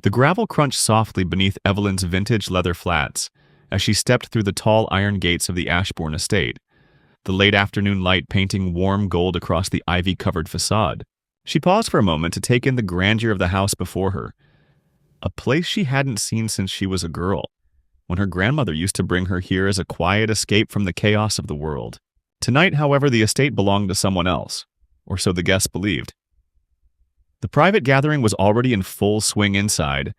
The gravel crunched softly beneath Evelyn's vintage leather flats as she stepped through the tall iron gates of the Ashbourne estate, the late afternoon light painting warm gold across the ivy-covered facade. She paused for a moment to take in the grandeur of the house before her, a place she hadn't seen since she was a girl, when her grandmother used to bring her here as a quiet escape from the chaos of the world. Tonight, however, the estate belonged to someone else, or so the guests believed. The private gathering was already in full swing inside,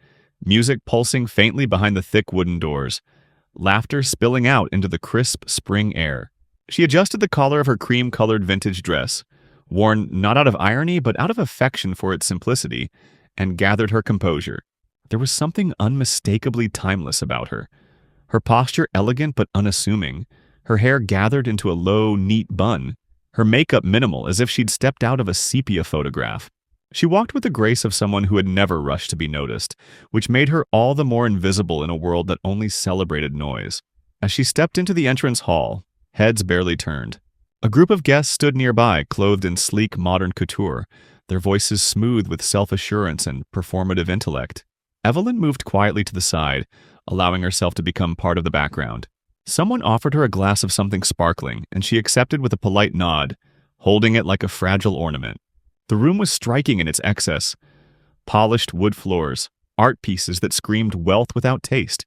music pulsing faintly behind the thick wooden doors, laughter spilling out into the crisp spring air. She adjusted the collar of her cream-colored vintage dress, worn not out of irony but out of affection for its simplicity, and gathered her composure. There was something unmistakably timeless about her. Her posture elegant but unassuming, her hair gathered into a low, neat bun, her makeup minimal as if she'd stepped out of a sepia photograph. She walked with the grace of someone who had never rushed to be noticed, which made her all the more invisible in a world that only celebrated noise. As she stepped into the entrance hall, heads barely turned. A group of guests stood nearby, clothed in sleek modern couture, their voices smooth with self-assurance and performative intellect. Evelyn moved quietly to the side, allowing herself to become part of the background. Someone offered her a glass of something sparkling, and she accepted with a polite nod, holding it like a fragile ornament. The room was striking in its excess. Polished wood floors, art pieces that screamed wealth without taste,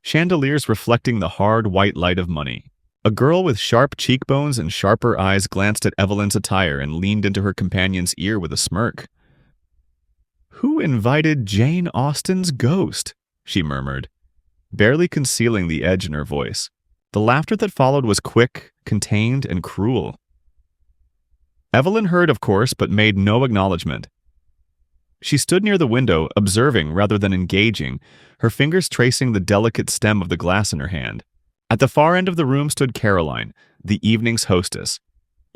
chandeliers reflecting the hard white light of money. A girl with sharp cheekbones and sharper eyes glanced at Evelyn's attire and leaned into her companion's ear with a smirk. "Who invited Jane Austen's ghost?" she murmured, barely concealing the edge in her voice. The laughter that followed was quick, contained, and cruel. Evelyn heard, of course, but made no acknowledgement. She stood near the window, observing rather than engaging, her fingers tracing the delicate stem of the glass in her hand. At the far end of the room stood Caroline, the evening's hostess,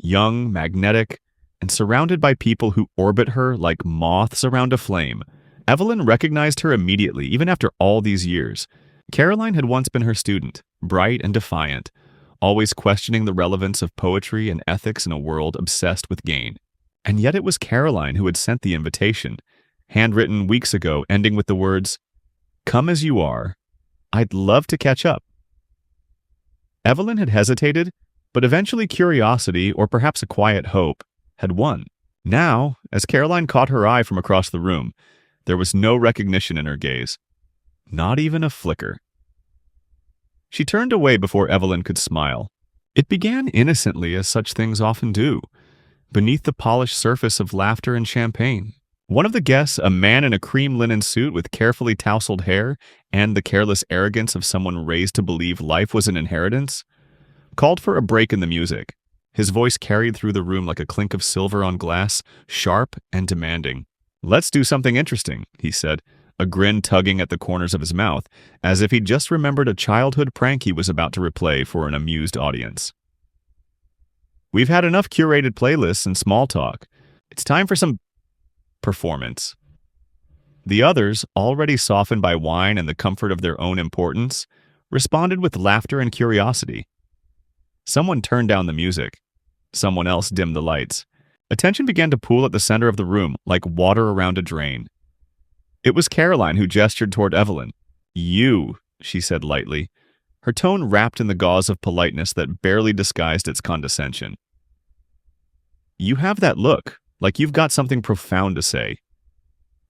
young, magnetic, and surrounded by people who orbit her like moths around a flame. Evelyn recognized her immediately, even after all these years. Caroline had once been her student, bright and defiant, always questioning the relevance of poetry and ethics in a world obsessed with gain. And yet it was Caroline who had sent the invitation, handwritten weeks ago, ending with the words, "Come as you are. I'd love to catch up." Evelyn had hesitated, but eventually curiosity, or perhaps a quiet hope, had won. Now, as Caroline caught her eye from across the room, there was no recognition in her gaze. Not even a flicker. She turned away before Evelyn could smile. It began innocently, as such things often do, beneath the polished surface of laughter and champagne. One of the guests, a man in a cream linen suit with carefully tousled hair and the careless arrogance of someone raised to believe life was an inheritance, called for a break in the music. His voice carried through the room like a clink of silver on glass, sharp and demanding. "Let's do something interesting," he said, a grin tugging at the corners of his mouth, as if he'd just remembered a childhood prank he was about to replay for an amused audience. "We've had enough curated playlists and small talk. It's time for some performance." The others, already softened by wine and the comfort of their own importance, responded with laughter and curiosity. Someone turned down the music. Someone else dimmed the lights. Attention began to pool at the center of the room, like water around a drain. It was Caroline who gestured toward Evelyn. "You," she said lightly, her tone wrapped in the gauze of politeness that barely disguised its condescension. "You have that look, like you've got something profound to say.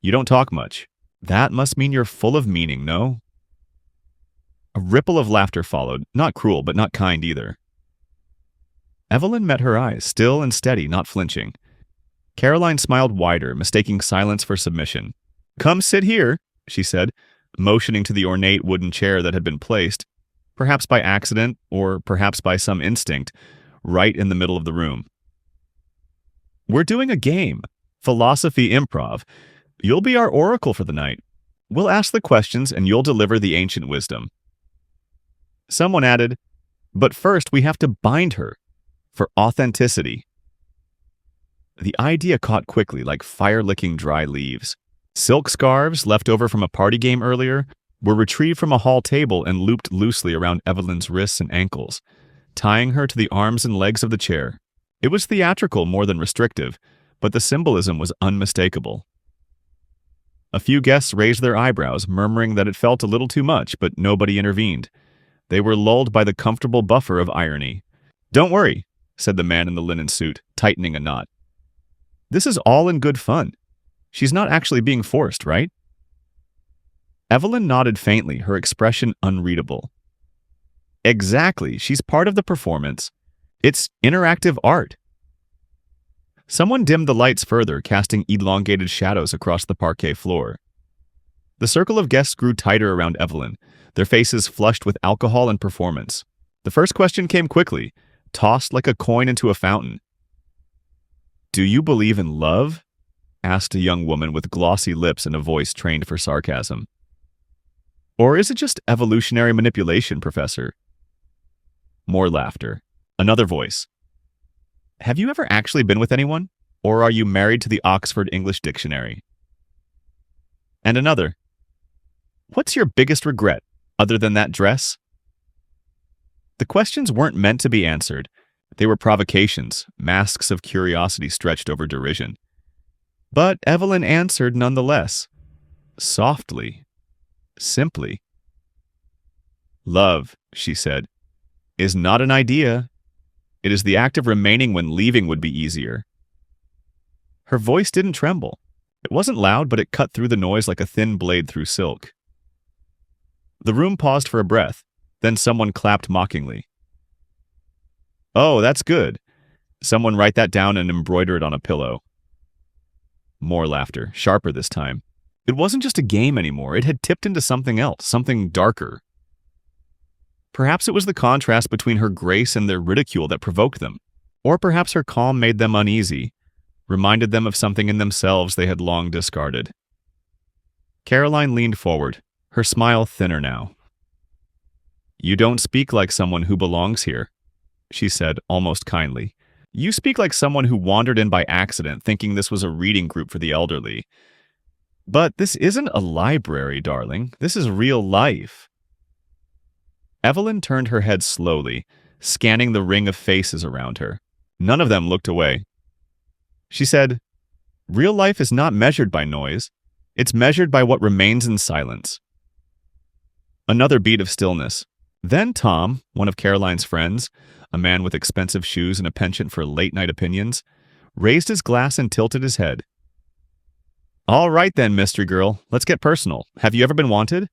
You don't talk much. That must mean you're full of meaning, no?" A ripple of laughter followed, not cruel, but not kind either. Evelyn met her eyes, still and steady, not flinching. Caroline smiled wider, mistaking silence for submission. "Come sit here," she said, motioning to the ornate wooden chair that had been placed, perhaps by accident or perhaps by some instinct, right in the middle of the room. "We're doing a game, philosophy improv. You'll be our oracle for the night. We'll ask the questions and you'll deliver the ancient wisdom." Someone added, "But first we have to bind her, for authenticity." The idea caught quickly, like fire-licking dry leaves. Silk scarves, left over from a party game earlier, were retrieved from a hall table and looped loosely around Evelyn's wrists and ankles, tying her to the arms and legs of the chair. It was theatrical more than restrictive, but the symbolism was unmistakable. A few guests raised their eyebrows, murmuring that it felt a little too much, but nobody intervened. They were lulled by the comfortable buffer of irony. "Don't worry," said the man in the linen suit, tightening a knot. "This is all in good fun. She's not actually being forced, right?" Evelyn nodded faintly, her expression unreadable. "Exactly. She's part of the performance. It's interactive art." Someone dimmed the lights further, casting elongated shadows across the parquet floor. The circle of guests grew tighter around Evelyn, their faces flushed with alcohol and performance. The first question came quickly, tossed like a coin into a fountain. "Do you believe in love?" asked a young woman with glossy lips and a voice trained for sarcasm. "Or is it just evolutionary manipulation, Professor?" More laughter. Another voice. "Have you ever actually been with anyone? Or are you married to the Oxford English Dictionary?" And another. "What's your biggest regret, other than that dress?" The questions weren't meant to be answered. They were provocations, masks of curiosity stretched over derision. But Evelyn answered nonetheless. Softly. Simply. "Love," she said, "is not an idea. It is the act of remaining when leaving would be easier." Her voice didn't tremble. It wasn't loud, but it cut through the noise like a thin blade through silk. The room paused for a breath. Then someone clapped mockingly. "Oh, that's good. Someone write that down and embroider it on a pillow." More laughter, sharper this time. It wasn't just a game anymore. It had tipped into something else, something darker. Perhaps it was the contrast between her grace and their ridicule that provoked them. Or perhaps her calm made them uneasy, reminded them of something in themselves they had long discarded. Caroline leaned forward, her smile thinner now. "You don't speak like someone who belongs here," she said, almost kindly. "You speak like someone who wandered in by accident, thinking this was a reading group for the elderly. But this isn't a library, darling. This is real life." Evelyn turned her head slowly, scanning the ring of faces around her. None of them looked away. She said, "Real life is not measured by noise. It's measured by what remains in silence." Another beat of stillness. Then Tom, one of Caroline's friends, a man with expensive shoes and a penchant for late-night opinions, raised his glass and tilted his head. "All right then, mystery girl, let's get personal. Have you ever been wanted?"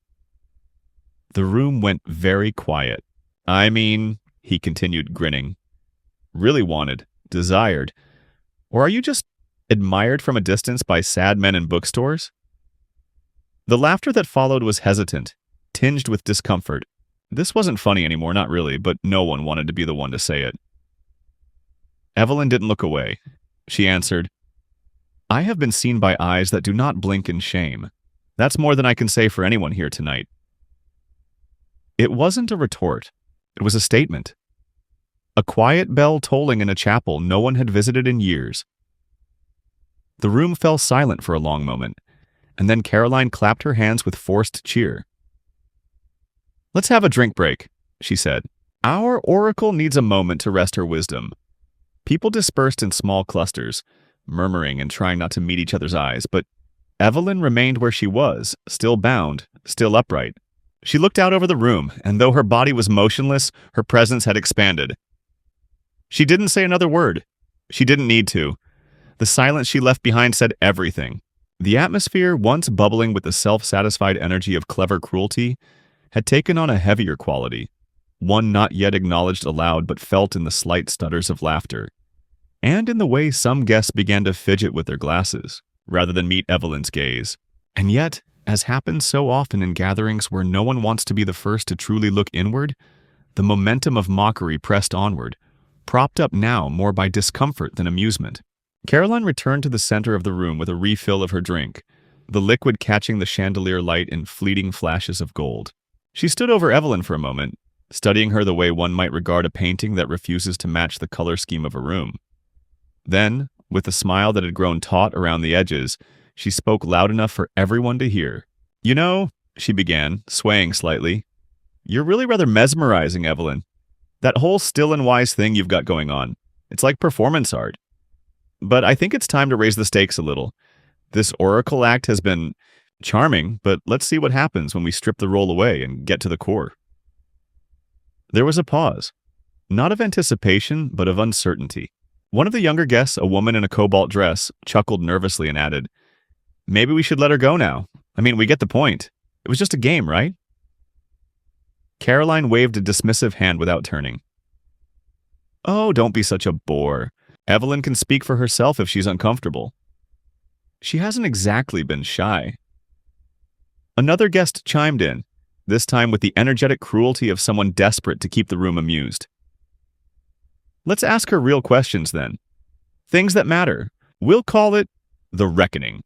The room went very quiet. "I mean," he continued, grinning, "really wanted, desired. Or are you just admired from a distance by sad men in bookstores?" The laughter that followed was hesitant, tinged with discomfort. This wasn't funny anymore, not really, but no one wanted to be the one to say it. Evelyn didn't look away. She answered, "I have been seen by eyes that do not blink in shame. That's more than I can say for anyone here tonight." It wasn't a retort. It was a statement. A quiet bell tolling in a chapel no one had visited in years. The room fell silent for a long moment, and then Caroline clapped her hands with forced cheer. "Let's have a drink break," she said. "Our oracle needs a moment to rest her wisdom." People dispersed in small clusters, murmuring and trying not to meet each other's eyes, but Evelyn remained where she was, still bound, still upright. She looked out over the room, and though her body was motionless, her presence had expanded. She didn't say another word. She didn't need to. The silence she left behind said everything. The atmosphere, once bubbling with the self-satisfied energy of clever cruelty, had taken on a heavier quality, one not yet acknowledged aloud but felt in the slight stutters of laughter, and in the way some guests began to fidget with their glasses, rather than meet Evelyn's gaze. And yet, as happens so often in gatherings where no one wants to be the first to truly look inward, the momentum of mockery pressed onward, propped up now more by discomfort than amusement. Caroline returned to the center of the room with a refill of her drink, the liquid catching the chandelier light in fleeting flashes of gold. She stood over Evelyn for a moment, studying her the way one might regard a painting that refuses to match the color scheme of a room. Then, with a smile that had grown taut around the edges, she spoke loud enough for everyone to hear. "You know," she began, swaying slightly, "you're really rather mesmerizing, Evelyn. That whole still and wise thing you've got going on. It's like performance art. But I think it's time to raise the stakes a little. This oracle act has been Charming, but let's see what happens when we strip the role away and get to the core. There was a pause, not of anticipation, but of uncertainty. One of the younger guests, a woman in a cobalt dress, chuckled nervously and added, "Maybe we should let her go now. I mean, we get the point. It was just a game, right?" Caroline waved a dismissive hand without turning. "Oh, don't be such a bore. Evelyn can speak for herself if she's uncomfortable. She hasn't exactly been shy." Another guest chimed in, this time with the energetic cruelty of someone desperate to keep the room amused. "Let's ask her real questions then. Things that matter. We'll call it the reckoning."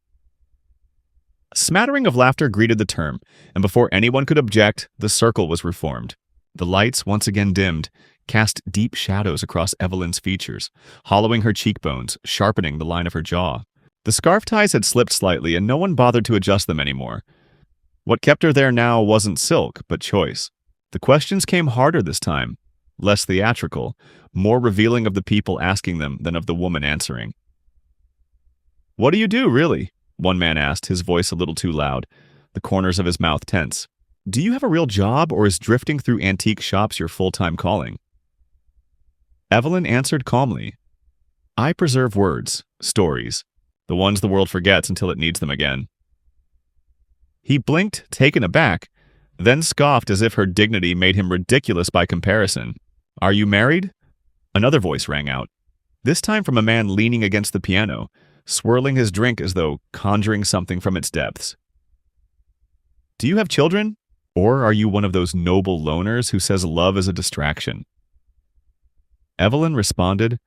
A smattering of laughter greeted the term, and before anyone could object, the circle was reformed. The lights, once again dimmed, cast deep shadows across Evelyn's features, hollowing her cheekbones, sharpening the line of her jaw. The scarf ties had slipped slightly, and no one bothered to adjust them anymore. What kept her there now wasn't silk, but choice. The questions came harder this time, less theatrical, more revealing of the people asking them than of the woman answering. "What do you do, really?" one man asked, his voice a little too loud, the corners of his mouth tense. "Do you have a real job, or is drifting through antique shops your full-time calling?" Evelyn answered calmly, "I preserve words, stories, the ones the world forgets until it needs them again." He blinked, taken aback, then scoffed as if her dignity made him ridiculous by comparison. "Are you married?" Another voice rang out, this time from a man leaning against the piano, swirling his drink as though conjuring something from its depths. "Do you have children? Or are you one of those noble loners who says love is a distraction?" Evelyn responded,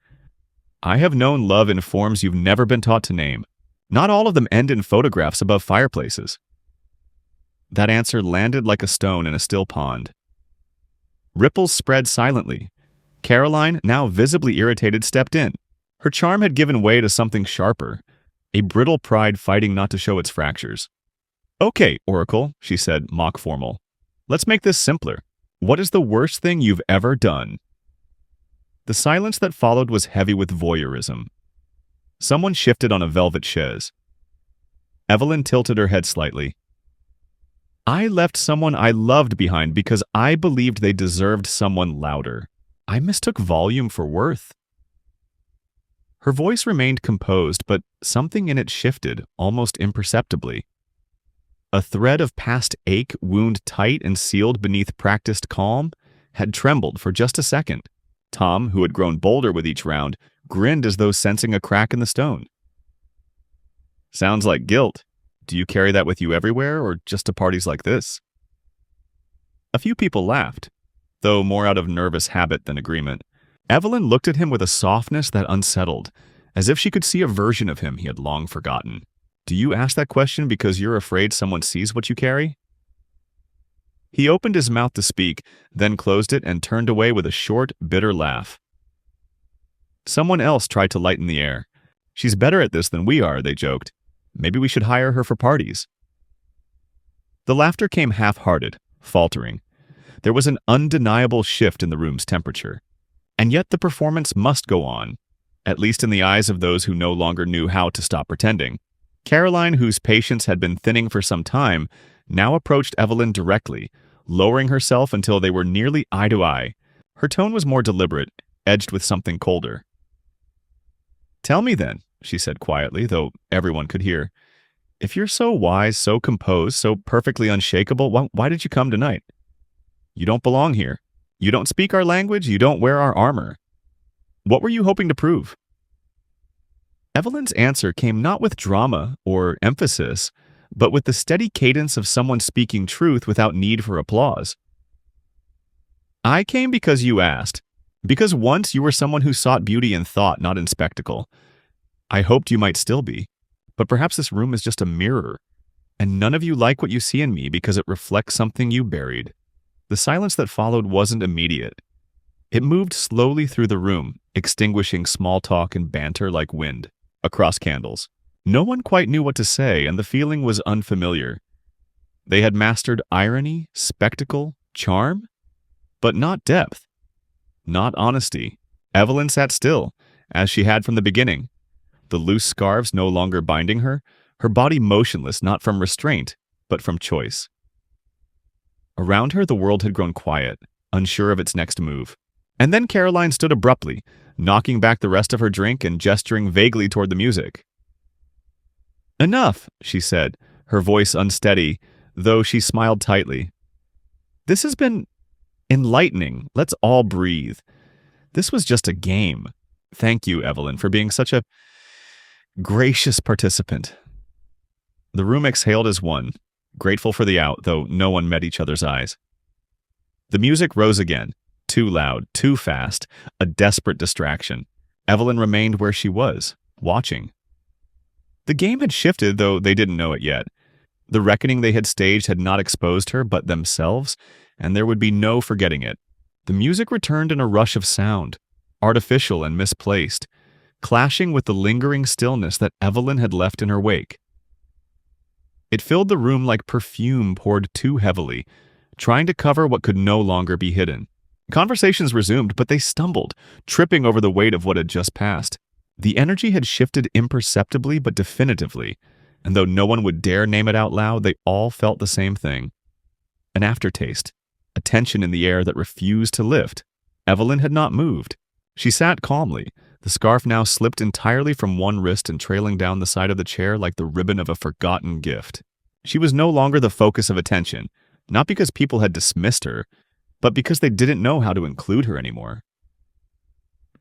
"I have known love in forms you've never been taught to name. Not all of them end in photographs above fireplaces." That answer landed like a stone in a still pond. Ripples spread silently. Caroline, now visibly irritated, stepped in. Her charm had given way to something sharper, a brittle pride fighting not to show its fractures. "Okay, Oracle," she said, mock formal. "Let's make this simpler. What is the worst thing you've ever done?" The silence that followed was heavy with voyeurism. Someone shifted on a velvet chaise. Evelyn tilted her head slightly. "I left someone I loved behind because I believed they deserved someone louder. I mistook volume for worth." Her voice remained composed, but something in it shifted, almost imperceptibly. A thread of past ache, wound tight and sealed beneath practiced calm, had trembled for just a second. Tom, who had grown bolder with each round, grinned as though sensing a crack in the stone. "Sounds like guilt. Do you carry that with you everywhere, or just to parties like this?" A few people laughed, though more out of nervous habit than agreement. Evelyn looked at him with a softness that unsettled, as if she could see a version of him he had long forgotten. "Do you ask that question because you're afraid someone sees what you carry?" He opened his mouth to speak, then closed it and turned away with a short, bitter laugh. Someone else tried to lighten the air. "She's better at this than we are," they joked. "Maybe we should hire her for parties." The laughter came half-hearted, faltering. There was an undeniable shift in the room's temperature. And yet the performance must go on, at least in the eyes of those who no longer knew how to stop pretending. Caroline, whose patience had been thinning for some time, now approached Evelyn directly, lowering herself until they were nearly eye to eye. Her tone was more deliberate, edged with something colder. "Tell me then," she said quietly, though everyone could hear. "If you're so wise, so composed, so perfectly unshakable, why did you come tonight? You don't belong here. You don't speak our language, you don't wear our armor. What were you hoping to prove?" Evelyn's answer came not with drama or emphasis, but with the steady cadence of someone speaking truth without need for applause. "I came because you asked. Because once you were someone who sought beauty in thought, not in spectacle. I hoped you might still be. But perhaps this room is just a mirror, and none of you like what you see in me because it reflects something you buried." The silence that followed wasn't immediate. It moved slowly through the room, extinguishing small talk and banter like wind, across candles. No one quite knew what to say, and the feeling was unfamiliar. They had mastered irony, spectacle, charm, but not depth, not honesty. Evelyn sat still, as she had from the beginning, the loose scarves no longer binding her, her body motionless not from restraint, but from choice. Around her, the world had grown quiet, unsure of its next move. And then Caroline stood abruptly, knocking back the rest of her drink and gesturing vaguely toward the music. "Enough," she said, her voice unsteady, though she smiled tightly. "This has been enlightening. Let's all breathe. This was just a game. Thank you, Evelyn, for being such a gracious participant." The room exhaled as one, grateful for the out, though no one met each other's eyes. The music rose again, too loud, too fast, a desperate distraction. Evelyn remained where she was, watching. The game had shifted, though they didn't know it yet. The reckoning they had staged had not exposed her but themselves, and there would be no forgetting it. The music returned in a rush of sound, artificial and misplaced, clashing with the lingering stillness that Evelyn had left in her wake. It filled the room like perfume poured too heavily, trying to cover what could no longer be hidden. Conversations resumed, but they stumbled, tripping over the weight of what had just passed. The energy had shifted imperceptibly but definitively, and though no one would dare name it out loud, they all felt the same thing. An aftertaste, a tension in the air that refused to lift. Evelyn had not moved. She sat calmly, the scarf now slipped entirely from one wrist and trailing down the side of the chair like the ribbon of a forgotten gift. She was no longer the focus of attention, not because people had dismissed her, but because they didn't know how to include her anymore.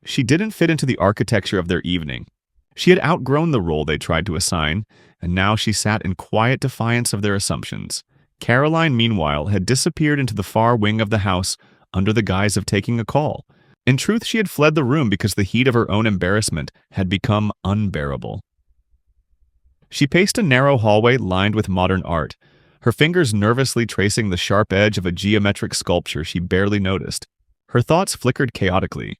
She didn't fit into the architecture of their evening. She had outgrown the role they tried to assign, and now she sat in quiet defiance of their assumptions. Caroline, meanwhile, had disappeared into the far wing of the house under the guise of taking a call. In truth, she had fled the room because the heat of her own embarrassment had become unbearable. She paced a narrow hallway lined with modern art, her fingers nervously tracing the sharp edge of a geometric sculpture she barely noticed. Her thoughts flickered chaotically.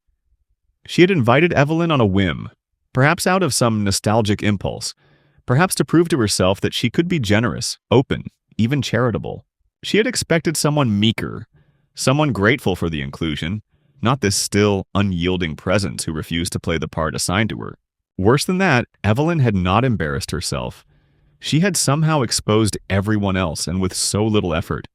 She had invited Evelyn on a whim, perhaps out of some nostalgic impulse, perhaps to prove to herself that she could be generous, open, even charitable. She had expected someone meeker, someone grateful for the inclusion, not this still, unyielding presence who refused to play the part assigned to her. Worse than that, Evelyn had not embarrassed herself. She had somehow exposed everyone else, and with so little effort.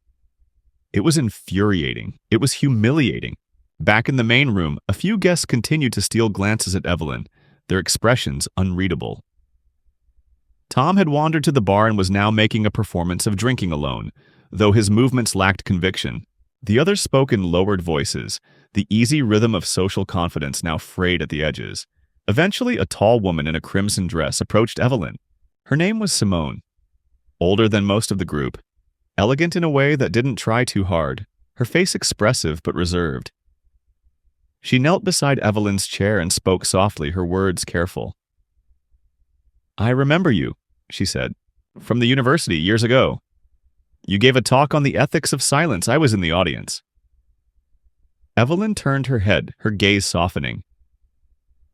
It was infuriating. It was humiliating. Back in the main room, a few guests continued to steal glances at Evelyn, their expressions unreadable. Tom had wandered to the bar and was now making a performance of drinking alone, though his movements lacked conviction. The others spoke in lowered voices, the easy rhythm of social confidence now frayed at the edges. Eventually, a tall woman in a crimson dress approached Evelyn. Her name was Simone. Older than most of the group, elegant in a way that didn't try too hard, her face expressive but reserved. She knelt beside Evelyn's chair and spoke softly, her words careful. "I remember you," she said, "from the university years ago. You gave a talk on the ethics of silence. I was in the audience." Evelyn turned her head, her gaze softening.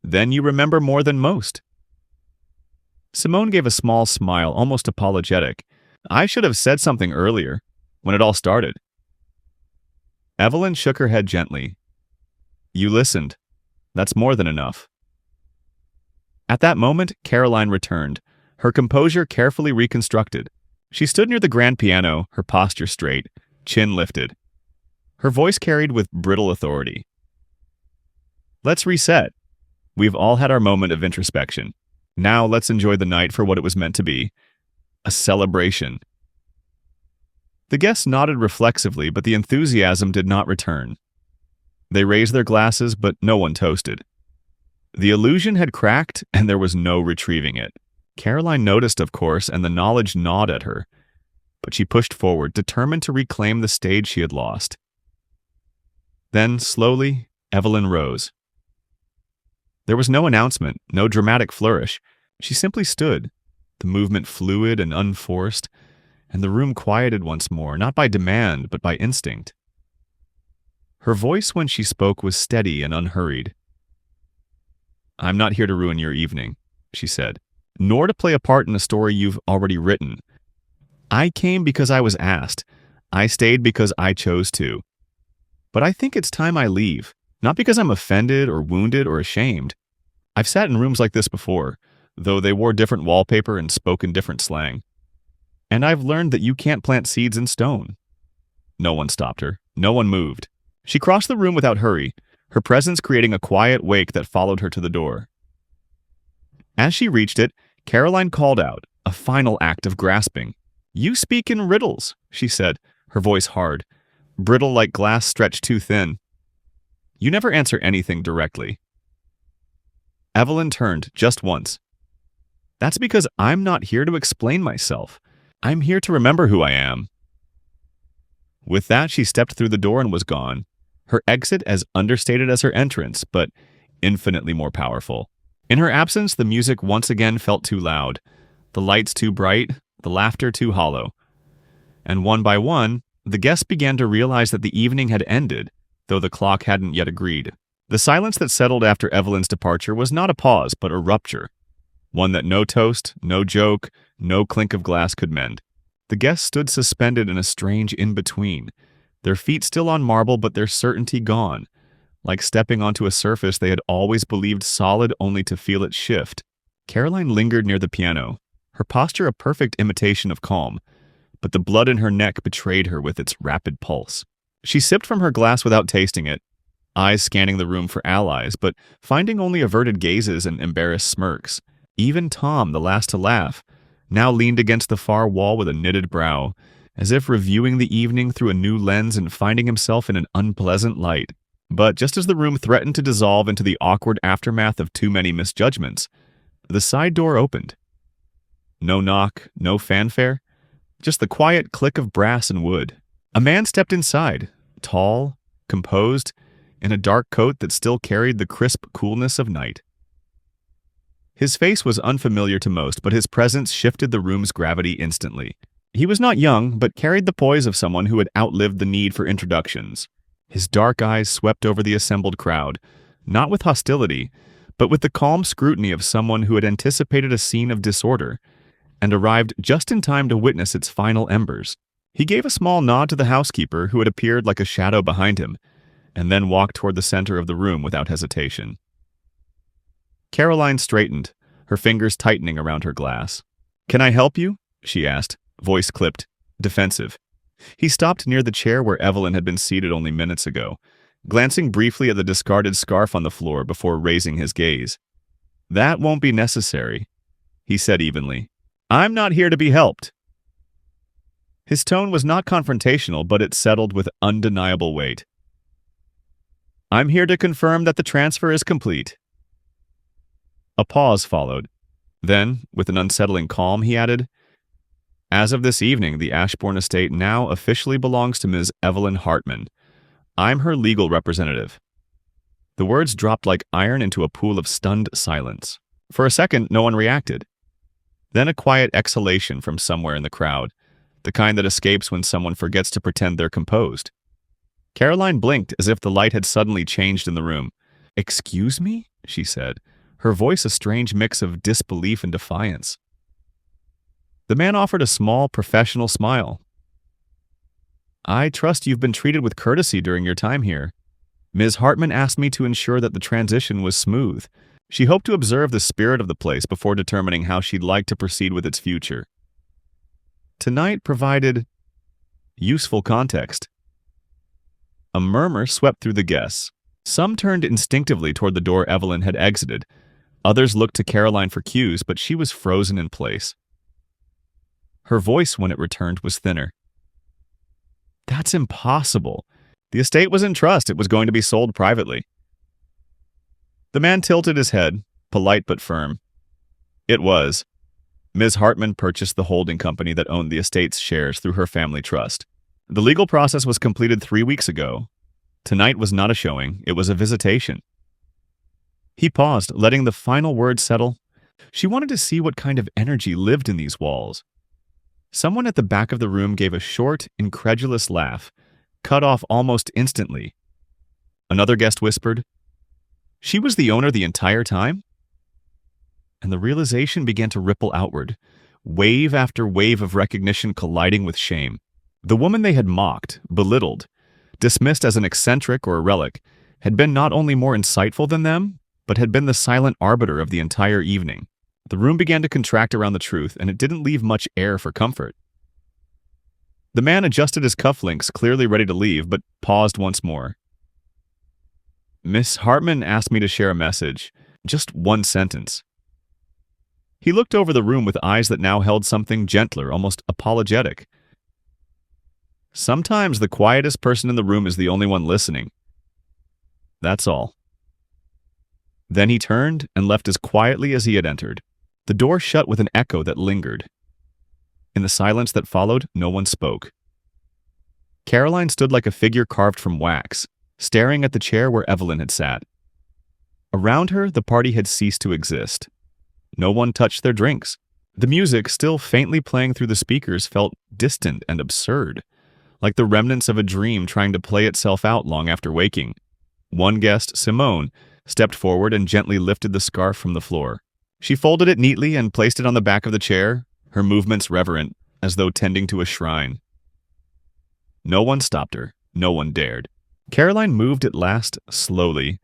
"Then you remember more than most." Simone gave a small smile, almost apologetic. "I should have said something earlier, when it all started." Evelyn shook her head gently. "You listened. That's more than enough." At that moment, Caroline returned, her composure carefully reconstructed. She stood near the grand piano, her posture straight, chin lifted. Her voice carried with brittle authority. "Let's reset. We've all had our moment of introspection. Now let's enjoy the night for what it was meant to be. A celebration." The guests nodded reflexively, but the enthusiasm did not return. They raised their glasses, but no one toasted. The illusion had cracked, and there was no retrieving it. Caroline noticed, of course, and the knowledge gnawed at her. But she pushed forward, determined to reclaim the stage she had lost. Then, slowly, Evelyn rose. There was no announcement, no dramatic flourish. She simply stood, the movement fluid and unforced, and the room quieted once more, not by demand, but by instinct. Her voice when she spoke was steady and unhurried. "I'm not here to ruin your evening," she said, "nor to play a part in a story you've already written. I came because I was asked. I stayed because I chose to. But I think it's time I leave, not because I'm offended or wounded or ashamed. I've sat in rooms like this before, though they wore different wallpaper and spoke in different slang. And I've learned that you can't plant seeds in stone. No one stopped her. No one moved. She crossed the room without hurry, her presence creating a quiet wake that followed her to the door. As she reached it, Caroline called out, a final act of grasping. "You speak in riddles," she said, her voice hard, brittle like glass stretched too thin. "You never answer anything directly." Evelyn turned just once. "That's because I'm not here to explain myself. I'm here to remember who I am." With that, she stepped through the door and was gone, her exit as understated as her entrance, but infinitely more powerful. In her absence, the music once again felt too loud, the lights too bright, the laughter too hollow. And one by one, the guests began to realize that the evening had ended, though the clock hadn't yet agreed. The silence that settled after Evelyn's departure was not a pause, but a rupture, one that no toast, no joke, no clink of glass could mend. The guests stood suspended in a strange in-between, their feet still on marble but their certainty gone, like stepping onto a surface they had always believed solid only to feel it shift. Caroline lingered near the piano, her posture a perfect imitation of calm, but the blood in her neck betrayed her with its rapid pulse. She sipped from her glass without tasting it, eyes scanning the room for allies, but finding only averted gazes and embarrassed smirks. Even Tom, the last to laugh, now leaned against the far wall with a knitted brow, as if reviewing the evening through a new lens and finding himself in an unpleasant light. But just as the room threatened to dissolve into the awkward aftermath of too many misjudgments, the side door opened. No knock, no fanfare, just the quiet click of brass and wood. A man stepped inside, tall, composed, in a dark coat that still carried the crisp coolness of night. His face was unfamiliar to most, but his presence shifted the room's gravity instantly. He was not young, but carried the poise of someone who had outlived the need for introductions. His dark eyes swept over the assembled crowd, not with hostility, but with the calm scrutiny of someone who had anticipated a scene of disorder and arrived just in time to witness its final embers. He gave a small nod to the housekeeper, who had appeared like a shadow behind him, and then walked toward the center of the room without hesitation. Caroline straightened, her fingers tightening around her glass. "Can I help you?" she asked, voice clipped, defensive. He stopped near the chair where Evelyn had been seated only minutes ago, glancing briefly at the discarded scarf on the floor before raising his gaze. "That won't be necessary," he said evenly. "I'm not here to be helped." His tone was not confrontational, but it settled with undeniable weight. "I'm here to confirm that the transfer is complete." A pause followed. Then, with an unsettling calm, he added, "As of this evening, the Ashbourne estate now officially belongs to Ms. Evelyn Hartman. I'm her legal representative." The words dropped like iron into a pool of stunned silence. For a second, no one reacted. Then a quiet exhalation from somewhere in the crowd, the kind that escapes when someone forgets to pretend they're composed. Caroline blinked as if the light had suddenly changed in the room. "Excuse me?" she said, her voice a strange mix of disbelief and defiance. The man offered a small, professional smile. "I trust you've been treated with courtesy during your time here. Ms. Hartman asked me to ensure that the transition was smooth. She hoped to observe the spirit of the place before determining how she'd like to proceed with its future. Tonight provided useful context." A murmur swept through the guests. Some turned instinctively toward the door Evelyn had exited. Others looked to Caroline for cues, but she was frozen in place. Her voice, when it returned, was thinner. "That's impossible. The estate was in trust. It was going to be sold privately." The man tilted his head, polite but firm. "It was. Ms. Hartman purchased the holding company that owned the estate's shares through her family trust. The legal process was completed 3 weeks ago. Tonight was not a showing, it was a visitation." He paused, letting the final word settle. She wanted to see what kind of energy lived in these walls. Someone at the back of the room gave a short, incredulous laugh, cut off almost instantly. Another guest whispered, "She was the owner the entire time?" And the realization began to ripple outward, wave after wave of recognition colliding with shame. The woman they had mocked, belittled, dismissed as an eccentric or a relic, had been not only more insightful than them, but had been the silent arbiter of the entire evening. The room began to contract around the truth, and it didn't leave much air for comfort. The man adjusted his cufflinks, clearly ready to leave, but paused once more. Miss Hartman asked me to share a message. Just one sentence. He looked over the room with eyes that now held something gentler, almost apologetic. Sometimes the quietest person in the room is the only one listening. That's all. Then he turned and left as quietly as he had entered. The door shut with an echo that lingered. In the silence that followed, no one spoke. Caroline stood like a figure carved from wax, staring at the chair where Evelyn had sat. Around her, the party had ceased to exist. No one touched their drinks. The music, still faintly playing through the speakers, felt distant and absurd, like the remnants of a dream trying to play itself out long after waking. One guest, Simone, stepped forward and gently lifted the scarf from the floor. She folded it neatly and placed it on the back of the chair, her movements reverent, as though tending to a shrine. No one stopped her. No one dared. Caroline moved at last, slowly,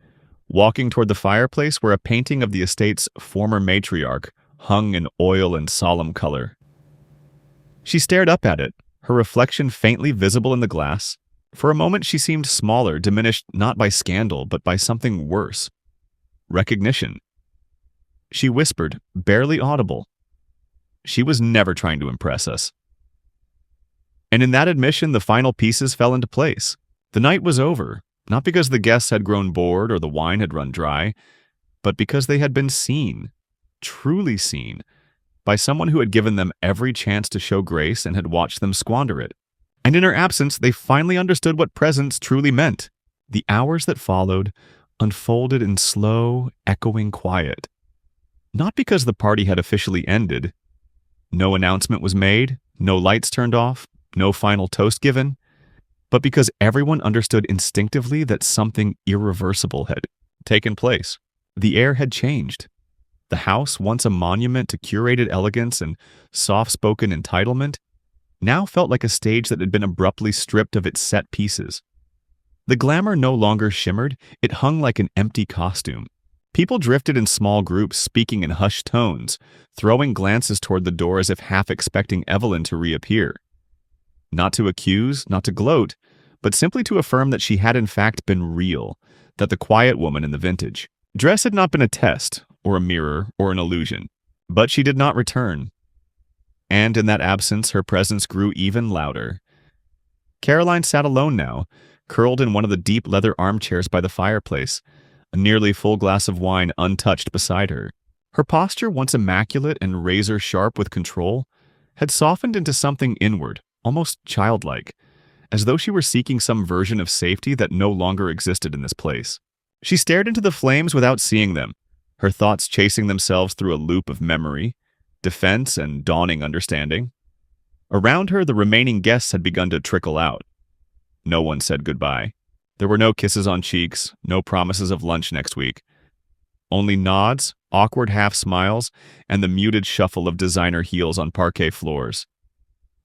walking toward the fireplace where a painting of the estate's former matriarch hung in oil and solemn color. She stared up at it, her reflection faintly visible in the glass. For a moment she seemed smaller, diminished not by scandal, but by something worse. Recognition. She whispered, barely audible. She was never trying to impress us. And in that admission, the final pieces fell into place. The night was over, not because the guests had grown bored or the wine had run dry, but because they had been seen, truly seen, by someone who had given them every chance to show grace and had watched them squander it. And in her absence, they finally understood what presence truly meant. The hours that followed unfolded in slow, echoing quiet. Not because the party had officially ended. No announcement was made, no lights turned off, no final toast given, but because everyone understood instinctively that something irreversible had taken place. The air had changed. The house, once a monument to curated elegance and soft-spoken entitlement, now felt like a stage that had been abruptly stripped of its set pieces. The glamour no longer shimmered, it hung like an empty costume. People drifted in small groups, speaking in hushed tones, throwing glances toward the door as if half expecting Evelyn to reappear. Not to accuse, not to gloat, but simply to affirm that she had in fact been real, that the quiet woman in the vintage. Dress had not been a test, or a mirror, or an illusion. But she did not return. And in that absence, her presence grew even louder. Caroline sat alone now, curled in one of the deep leather armchairs by the fireplace, a nearly full glass of wine untouched beside her. Her posture, once immaculate and razor-sharp with control, had softened into something inward, almost childlike, as though she were seeking some version of safety that no longer existed in this place. She stared into the flames without seeing them, her thoughts chasing themselves through a loop of memory, defense, and dawning understanding. Around her, the remaining guests had begun to trickle out. No one said goodbye. There were no kisses on cheeks, no promises of lunch next week. Only nods, awkward half-smiles, and the muted shuffle of designer heels on parquet floors.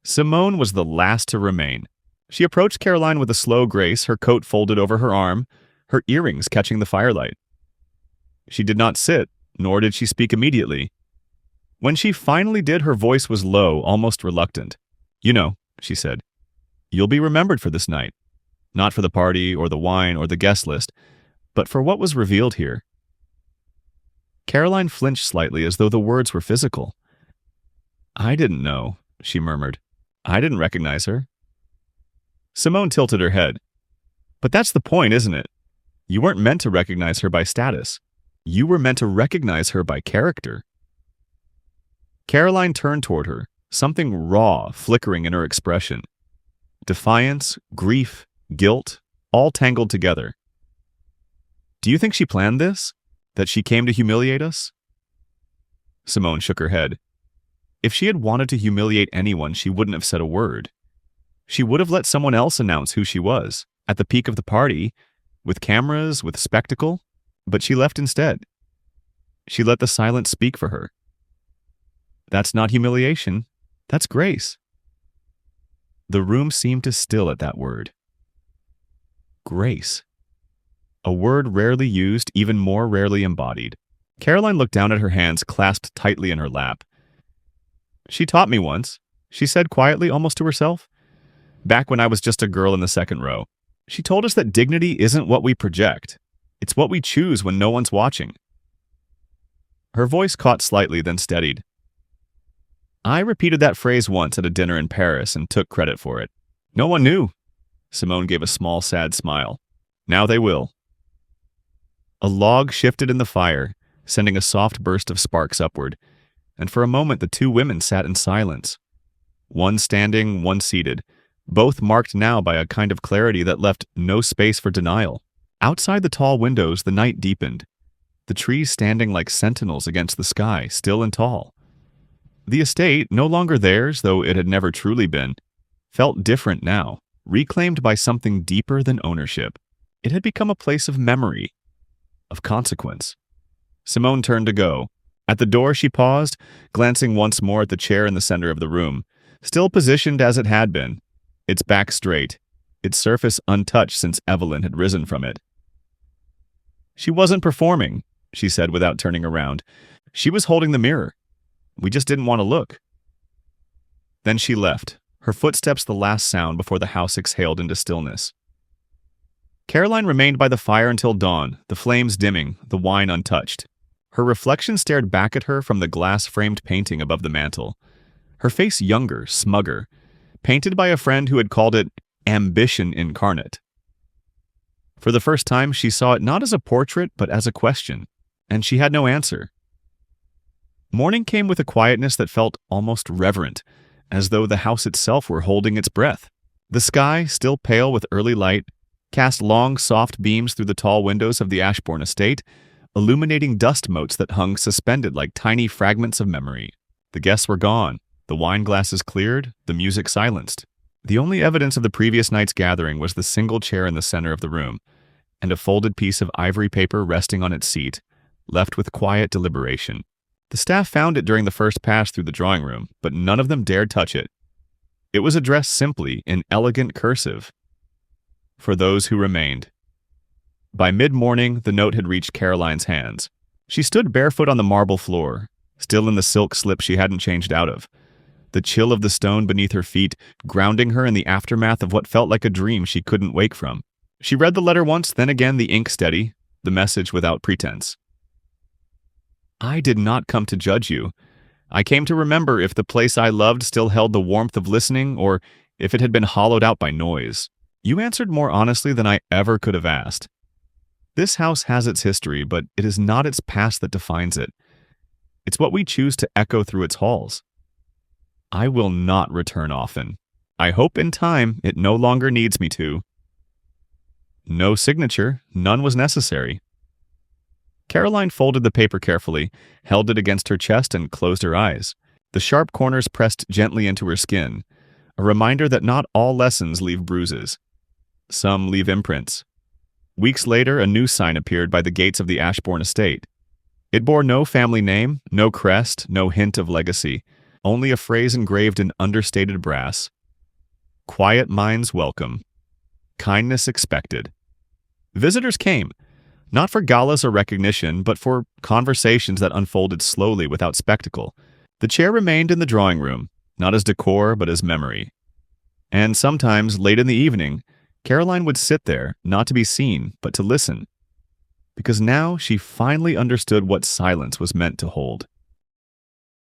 Simone was the last to remain. She approached Caroline with a slow grace, her coat folded over her arm, her earrings catching the firelight. She did not sit, nor did she speak immediately. When she finally did, her voice was low, almost reluctant. "You know," she said, "you'll be remembered for this night. Not for the party, or the wine, or the guest list, but for what was revealed here." Caroline flinched slightly as though the words were physical. "I didn't know," she murmured. "I didn't recognize her." Simone tilted her head. "But that's the point, isn't it? You weren't meant to recognize her by status. You were meant to recognize her by character." Caroline turned toward her, something raw flickering in her expression. Defiance, grief, guilt, all tangled together. "Do you think she planned this? That she came to humiliate us?" Simone shook her head. If she had wanted to humiliate anyone, she wouldn't have said a word. She would have let someone else announce who she was, at the peak of the party, with cameras, with spectacle, but she left instead. She let the silence speak for her. That's not humiliation. That's grace. The room seemed to still at that word. Grace. A word rarely used, even more rarely embodied. Caroline looked down at her hands clasped tightly in her lap. She taught me once, she said quietly, almost to herself. Back when I was just a girl in the second row. She told us that dignity isn't what we project. It's what we choose when no one's watching. Her voice caught slightly, then steadied. I repeated that phrase once at a dinner in Paris and took credit for it. No one knew. Simone gave a small, sad smile. Now they will. A log shifted in the fire, sending a soft burst of sparks upward, and for a moment the two women sat in silence. One standing, one seated, both marked now by a kind of clarity that left no space for denial. Outside the tall windows, the night deepened, the trees standing like sentinels against the sky, still and tall. The estate, no longer theirs, though it had never truly been, felt different now, reclaimed by something deeper than ownership. It had become a place of memory, of consequence. Simone turned to go. At the door she paused, glancing once more at the chair in the center of the room, still positioned as it had been, its back straight, its surface untouched since Evelyn had risen from it. She wasn't performing, she said without turning around. She was holding the mirror. We just didn't want to look. Then she left, her footsteps the last sound before the house exhaled into stillness. Caroline remained by the fire until dawn, the flames dimming, the wine untouched. Her reflection stared back at her from the glass-framed painting above the mantel. Her face younger, smugger, painted by a friend who had called it ambition incarnate. For the first time, she saw it not as a portrait, but as a question, and she had no answer. Morning came with a quietness that felt almost reverent, as though the house itself were holding its breath. The sky, still pale with early light, cast long, soft beams through the tall windows of the Ashbourne estate, illuminating dust motes that hung suspended like tiny fragments of memory. The guests were gone, the wine glasses cleared, the music silenced. The only evidence of the previous night's gathering was the single chair in the center of the room, and a folded piece of ivory paper resting on its seat, left with quiet deliberation. The staff found it during the first pass through the drawing room, but none of them dared touch it. It was addressed simply, in elegant cursive, for those who remained. By mid-morning, the note had reached Caroline's hands. She stood barefoot on the marble floor, still in the silk slip she hadn't changed out of, the chill of the stone beneath her feet grounding her in the aftermath of what felt like a dream she couldn't wake from. She read the letter once, then again the ink steady, the message without pretense. I did not come to judge you. I came to remember if the place I loved still held the warmth of listening, or if it had been hollowed out by noise. You answered more honestly than I ever could have asked. This house has its history, but it is not its past that defines it. It's what we choose to echo through its halls. I will not return often. I hope in time it no longer needs me to. No signature, none was necessary. Caroline folded the paper carefully, held it against her chest, and closed her eyes. The sharp corners pressed gently into her skin, a reminder that not all lessons leave bruises. Some leave imprints. Weeks later, a new sign appeared by the gates of the Ashbourne estate. It bore no family name, no crest, no hint of legacy, only a phrase engraved in understated brass. Quiet minds welcome. Kindness expected. Visitors came, not for galas or recognition, but for conversations that unfolded slowly without spectacle. The chair remained in the drawing room, not as decor, but as memory. And sometimes, late in the evening, Caroline would sit there, not to be seen, but to listen. Because now she finally understood what silence was meant to hold.